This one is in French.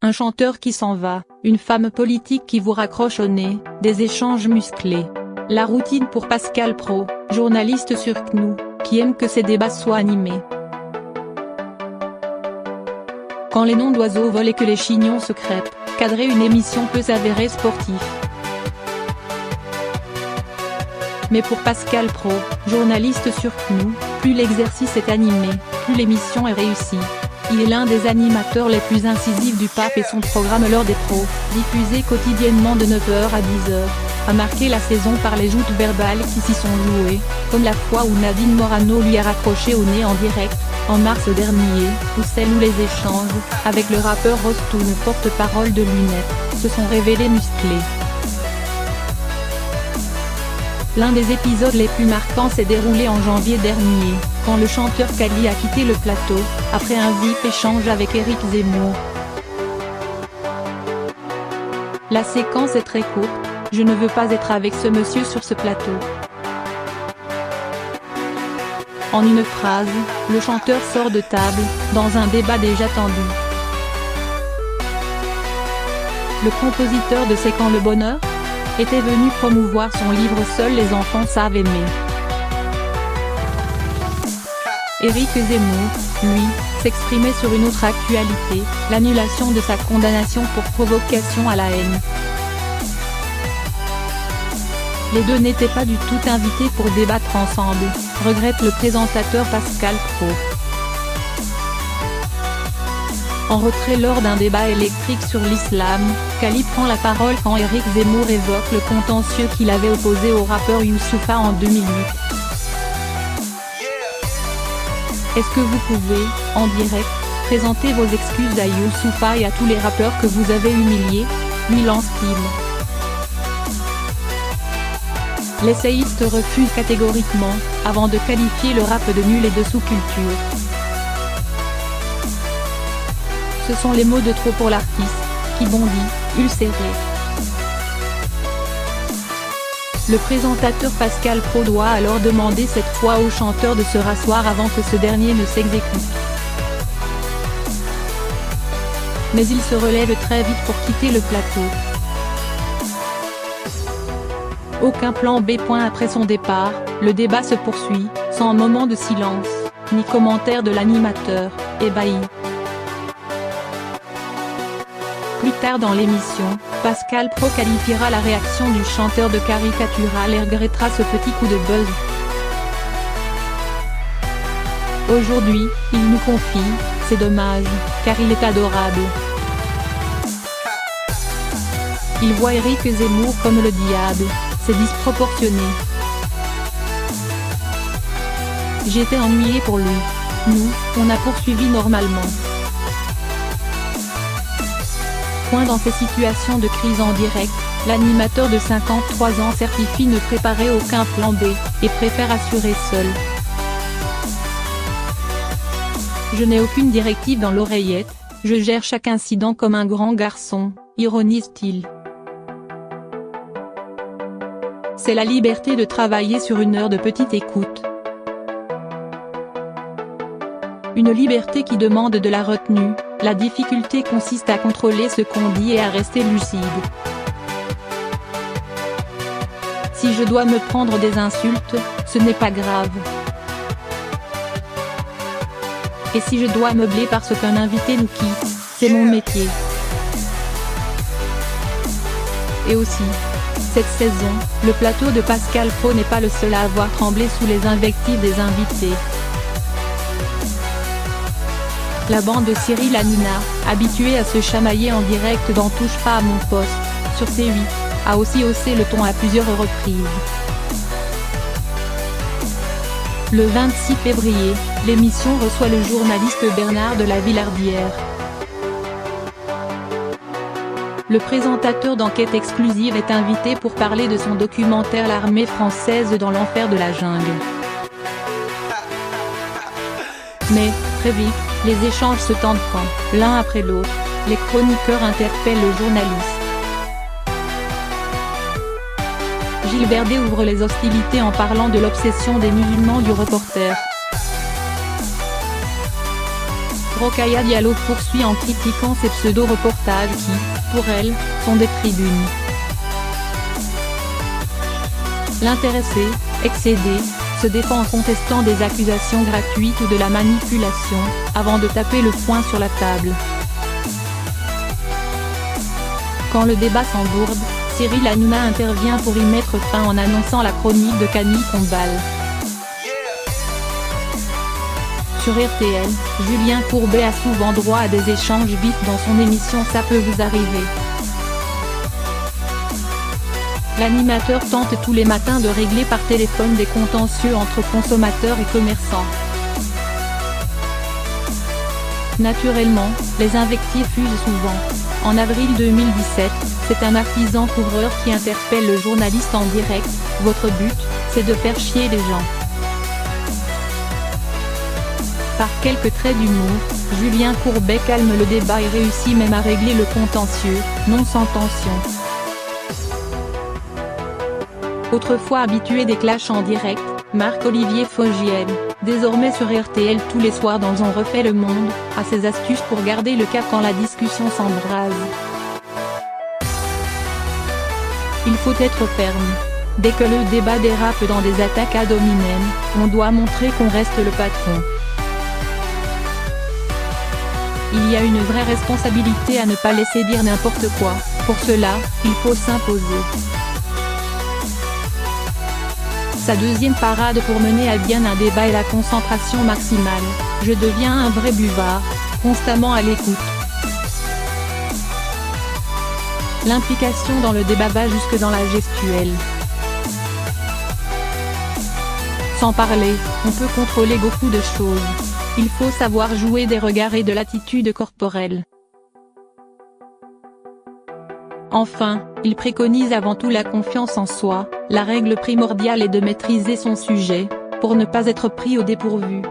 un chanteur qui s'en va, une femme politique qui vous raccroche au nez, des échanges musclés. La routine pour Pascal Praud, journaliste sur CNews, qui aime que ces débats soient animés. Quand les noms d'oiseaux volent et que les chignons se crêpent, cadrer une émission peut s'avérer sportif. Mais pour Pascal Praud, journaliste sur CNews, plus l'exercice est animé, plus l'émission est réussie. Il est l'un des animateurs les plus incisifs du pape et son programme L'heure des pros, diffusé quotidiennement de 9h à 10h, a marqué la saison par les joutes verbales qui s'y sont jouées, comme la fois où Nadine Morano lui a raccroché au nez en direct, en mars dernier, ou celle où les échanges, avec le rappeur Rostoun porte-parole de Lunettes, se sont révélés musclés. L'un des épisodes les plus marquants s'est déroulé en janvier dernier, quand le chanteur Kali a quitté le plateau, après un vif échange avec Éric Zemmour. La séquence est très courte, je ne veux pas être avec ce monsieur sur ce plateau. En une phrase, le chanteur sort de table, dans un débat déjà tendu. Le compositeur de C'est quand le bonheur ? Était venu promouvoir son livre Seuls les enfants savent aimer. Éric Zemmour, lui, s'exprimait sur une autre actualité, l'annulation de sa condamnation pour provocation à la haine. Les deux n'étaient pas du tout invités pour débattre ensemble, regrette le présentateur Pascal Praud. En retrait lors d'un débat électrique sur l'islam, Kali prend la parole quand Éric Zemmour évoque le contentieux qu'il avait opposé au rappeur Youssoupha en 2008. Est-ce que vous pouvez, en direct, présenter vos excuses à Youssoupha et à tous les rappeurs que vous avez humiliés, lui lance-t-il. L'essayiste refuse catégoriquement, avant de qualifier le rap de nul et de sous-culture. Ce sont les mots de trop pour l'artiste, qui bondit, ulcéré. Le présentateur Pascal Praud doit alors demander cette fois au chanteur de se rasseoir avant que ce dernier ne s'exécute. Mais il se relève très vite pour quitter le plateau. Aucun plan B. Après son départ, le débat se poursuit, sans moment de silence, ni commentaire de l'animateur, ébahi. Plus tard dans l'émission, Pascal Praud qualifiera la réaction du chanteur de caricatural et regrettera ce petit coup de buzz. Aujourd'hui, il nous confie, c'est dommage, car il est adorable. Il voit Éric Zemmour comme le diable, c'est disproportionné. J'étais ennuyé pour lui. Nous, on a poursuivi normalement. Dans ces situations de crise en direct, l'animateur de 53 ans certifie ne préparer aucun plan B, et préfère assurer seul. Je n'ai aucune directive dans l'oreillette, je gère chaque incident comme un grand garçon, ironise-t-il. C'est la liberté de travailler sur une heure de petite écoute. Une liberté qui demande de la retenue, la difficulté consiste à contrôler ce qu'on dit et à rester lucide. Si je dois me prendre des insultes, ce n'est pas grave. Et si je dois meubler parce qu'un invité nous quitte, c'est mon métier. Et aussi, cette saison, le plateau de Pascal Praud n'est pas le seul à avoir tremblé sous les invectives des invités. La bande de Cyril Hanouna, habituée à se chamailler en direct dans Touche pas à mon poste, sur C8, a aussi haussé le ton à plusieurs reprises. Le 26 février, l'émission reçoit le journaliste Bernard de la Villardière. Le présentateur d'Enquête exclusive est invité pour parler de son documentaire L'armée française dans l'enfer de la jungle. Mais, très vite, les échanges se tendent quand, l'un après l'autre, les chroniqueurs interpellent le journaliste. Gilles Verdet ouvre les hostilités en parlant de l'obsession des musulmans du reporter. Rokhaya Diallo poursuit en critiquant ces pseudo-reportages qui, pour elle, sont des tribunes. L'intéressé, excédé, se défend en contestant des accusations gratuites ou de la manipulation, avant de taper le poing sur la table. Quand le débat s'embourbe, Cyril Hanouna intervient pour y mettre fin en annonçant la chronique de Camille Combal. Sur RTL, Julien Courbet a souvent droit à des échanges vifs dans son émission Ça peut vous arriver. L'animateur tente tous les matins de régler par téléphone des contentieux entre consommateurs et commerçants. Naturellement, les invectives fusent souvent. En avril 2017, c'est un artisan couvreur qui interpelle le journaliste en direct. « Votre but, c'est de faire chier les gens ». Par quelques traits d'humour, Julien Courbet calme le débat et réussit même à régler le contentieux, non sans tension. Autrefois habitué des clashs en direct, Marc-Olivier Fogiel, désormais sur RTL tous les soirs dans On refait le monde, a ses astuces pour garder le cap quand la discussion s'embrase. Il faut être ferme. Dès que le débat dérape dans des attaques ad hominem, on doit montrer qu'on reste le patron. Il y a une vraie responsabilité à ne pas laisser dire n'importe quoi, pour cela, il faut s'imposer. Sa deuxième parade pour mener à bien un débat est la concentration maximale. Je deviens un vrai buvard, constamment à l'écoute. L'implication dans le débat va jusque dans la gestuelle. Sans parler, on peut contrôler beaucoup de choses. Il faut savoir jouer des regards et de l'attitude corporelle. Enfin, il préconise avant tout la confiance en soi. La règle primordiale est de maîtriser son sujet, pour ne pas être pris au dépourvu.